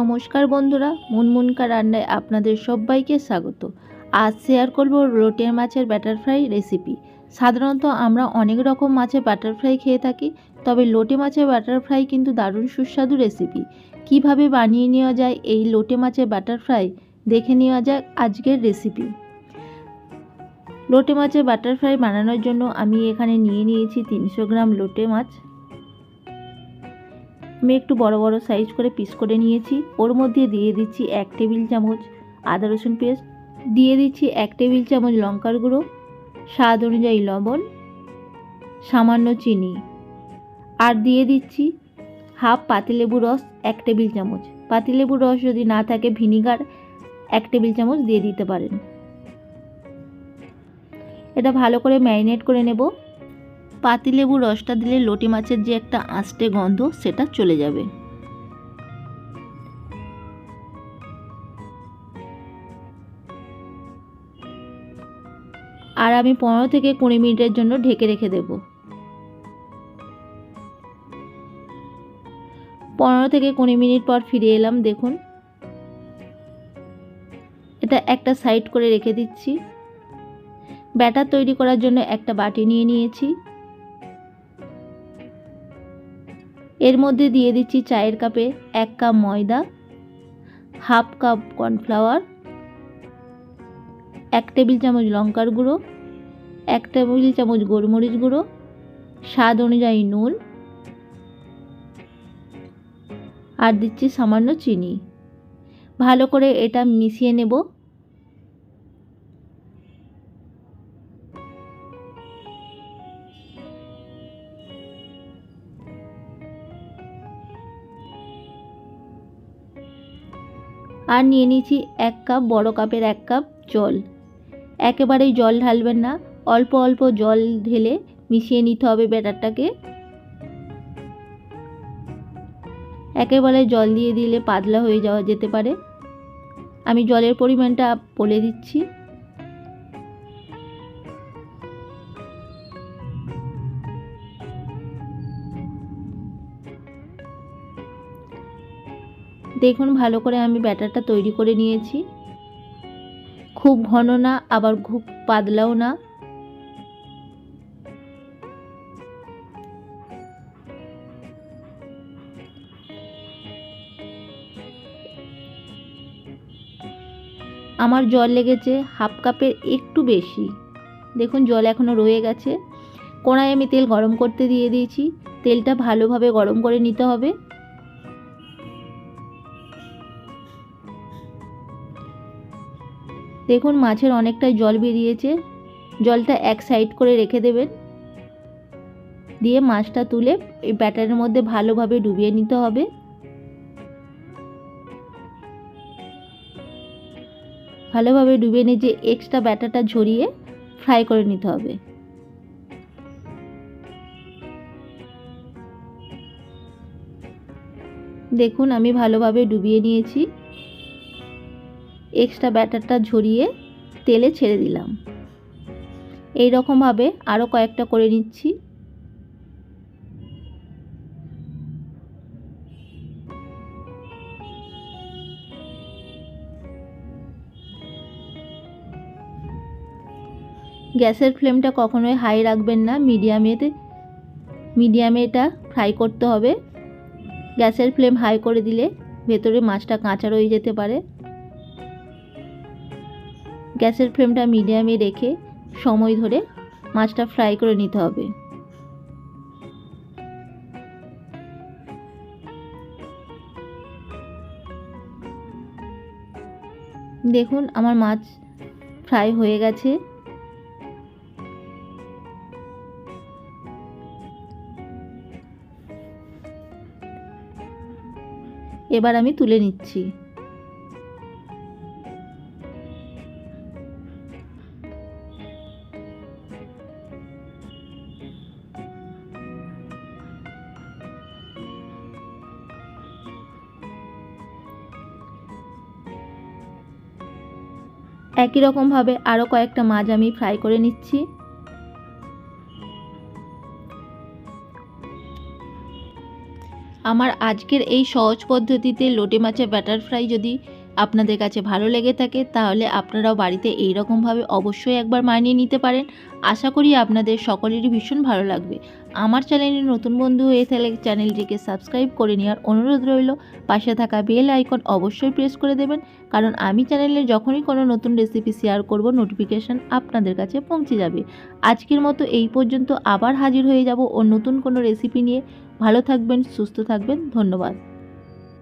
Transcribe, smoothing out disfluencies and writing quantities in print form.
নমস্কার বন্ধুরা, মুনমুনকার রান্নায় আপনাদের সবাইকে স্বাগত। আজ শেয়ার করব লোটে মাছের ব্যাটার ফ্রাই রেসিপি। সাধারণত আমরা অনেক রকম মাছের ব্যাটার ফ্রাই খেয়ে থাকি, তবে লোটে মাছের ব্যাটার ফ্রাই কিন্তু দারুণ সুস্বাদু রেসিপি। কিভাবে বানিয়ে নেওয়া যায় এই লোটে মাছের ব্যাটার ফ্রাই দেখে নেওয়া যাক আজকের রেসিপি। লোটে মাছের ব্যাটার ফ্রাই বানানোর জন্য আমি এখানে নিয়ে নিয়েছি 300 গ্রাম লোটে মাছ। আমি একটু বড় বড় সাইজ করে পিস করে নিয়েছি। ওর মধ্যে দিয়ে দিচ্ছি 1 টেবিল চামচ আদা রসুন পেস্ট, দিয়ে দিচ্ছি 1 টেবিল চামচ লঙ্কার গুঁড়ো, স্বাদ অনুযায়ী লবণ, সামান্য চিনি, আর দিয়ে দিচ্ছি হাফ পাতিলেবু রস 1 টেবিল চামচ। পাতিলেবুর রস যদি না থাকে ভিনিগার 1 টেবিল চামচ দিয়ে দিতে পারেন। এটা ভালো করে ম্যারিনেট করে নেব। পাতিলেবুর রসটা দিলে লোটে মাছের যে একটা আঁশটে গন্ধ সেটা চলে যাবে। আর আমি 15 থেকে 20 মিনিটের জন্য ঢেকে রেখে দেব। 15 থেকে 20 মিনিট পর ফিরে এলাম। দেখুন, এটা একটা সাইড করে রেখে দিচ্ছি। ব্যাটার তৈরি করার জন্য একটা বাটি নিয়ে নিয়েছি। এর মধ্যে দিয়ে দিচ্ছি চায়ের কাপে 1 কাপ ময়দা, হাফ কাপ কর্নফ্লাওয়ার, 1 টেবিল চামচ লঙ্কার গুঁড়ো, 1 টেবিল চামচ গোলমরিচ গুঁড়ো, স্বাদ অনুযায়ী নুন, আর দিচ্ছি সামান্য চিনি। ভালো করে এটা মিশিয়ে নেব। আর নিয়ে নিয়েছি 1 কাপ, বড় কাপের 1 কাপ জল। একেবারেই জল ঢালবেন না, অল্প অল্প জল ঢেলে মিশিয়ে নিতে হবে ব্যাটারটাকে। একেবারে জল দিয়ে দিলে পাতলা হয়ে যাওয়া যেতে পারে। আমি জলের পরিমাণটা বলে দিচ্ছি। দেখুন, ভালো করে আমি ব্যাটারটা তৈরি করে নিয়েছি। খুব ঘন না, আবার খুব পাতলাও না। আমার জল লেগেছে হাফ কাপের একটু বেশি। দেখুন, জল এখনো রয়ে গেছে। কড়াইয়ে আমি তেল গরম করতে দিয়ে দিয়েছি। তেলটা ভালোভাবে গরম করে নিতে হবে। দেখুন, মাছের অনেকটাই জল বেরিয়েছে। জলটা এক সাইড করে রেখে দেবেন। দিয়ে মাছটা তুলে এই ব্যাটারের মধ্যে ভালোভাবে ডুবিয়ে নিতে হবে। ভালোভাবে ডুবিয়ে নিয়ে যে এক্সট্রা ব্যাটারটা ঝরিয়ে ফ্রাই করে নিতে হবে। দেখুন, আমি ভালোভাবে ডুবিয়ে নিয়েছি। এক্সট্রা ব্যাটারটা ঝরিয়ে তেলে ছেড়ে দিলাম। এই রকমভাবে আরও কয়েকটা করে নিচ্ছি। গ্যাসের ফ্লেমটা কখনোই হাই রাখবেন না, মিডিয়ামে এটা ফ্রাই করতে হবে। গ্যাসের ফ্লেম হাই করে দিলে ভেতরে মাছটা কাঁচা রয়ে যেতে পারে। গ্যাসের ফ্লেমটা মিডিয়ামে রেখে সময় ধরে মাছটা ফ্রাই করে নিতে হবে। দেখুন, আমার মাছ ফ্রাই হয়ে গেছে। এবার আমি তুলে নিচ্ছি। একই রকমভাবে আরও কয়েকটা মাছ আমি ফ্রাই করে নিচ্ছি। আমার আজকের এই সহজ পদ্ধতিতে লোটে মাছের ব্যাটার ফ্রাই যদি আপনাদের কাছে ভালো লেগে থাকে তাহলে আপনারাও বাড়িতে এই রকমভাবে অবশ্যই একবার বানিয়ে নিতে পারেন। আশা করি আপনাদের সকলেরই ভীষণ ভালো লাগবে। আমার চ্যানেলে নতুন বন্ধু হয়ে থাকলে চ্যানেলটিকে সাবস্ক্রাইব করে নেওয়ার অনুরোধ রইল। পাশে থাকা বেল আইকন অবশ্যই প্রেস করে দেবেন, কারণ আমি চ্যানেলে যখনই কোনো নতুন রেসিপি শেয়ার করব নোটিফিকেশান আপনাদের কাছে পৌঁছে যাবে। আজকের মতো এই পর্যন্ত, আবার হাজির হয়ে যাব ও নতুন কোনো রেসিপি নিয়ে। ভালো থাকবেন, সুস্থ থাকবেন, ধন্যবাদ।